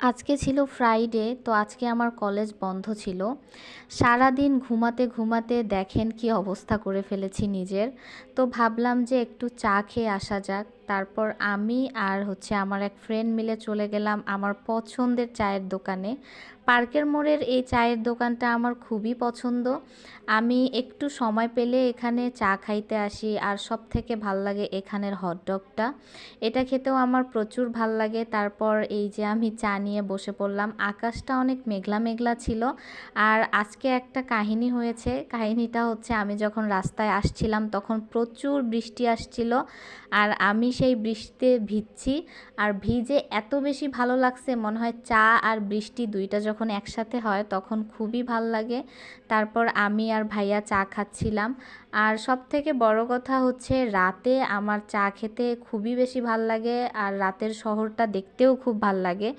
আজকে ছিল ফ্রাইডে, তো আজকে আমার কলেজ বন্ধ ছিল। সারাদিন ঘুমাতে ঘুমাতে দেখেন কি অবস্থা করে ফেলেছি নিজের। তো ভাবলাম যে একটু চা খেয়ে আসা যাক। তারপর আমি আর আমার এক ফ্রেন্ড মিলে চলে গেলাম আমার পছন্দের চায়ের দোকানে। পার্কের মোড়ের এই চায়ের দোকানটা আমার খুবই পছন্দ। আমি একটু সময় পেলে এখানে চা খাইতে আসি, আর সব থেকে ভাল লাগে এখানের হটডগটা। এটা খেতেও আমার প্রচুর ভাল লাগে। তারপর এই যে আমি চা নিয়ে বসে পড়লাম। আকাশটা অনেক মেঘলা মেঘলা ছিল। আর আজকে একটা কাহিনী হয়েছে। কাহিনীটা আমি যখন রাস্তায় আসছিলাম তখন প্রচুর বৃষ্টি আসছিল, আর আমি সেই বৃষ্টিতে ভিজছি। আর ভিজে এত বেশি ভালো লাগছে, মনে হয় চা আর বৃষ্টি দুইটা যখন একসাথে হয় তখন খুবই ভাল লাগে। তারপর আমি আর ভাইয়া চা খাচ্ছিলাম। আর সব থেকে বড় কথা রাতে আমার চা খেতে খুবই বেশি ভাল লাগে, আর রাতের শহরটা দেখতেও খুব ভাল লাগে।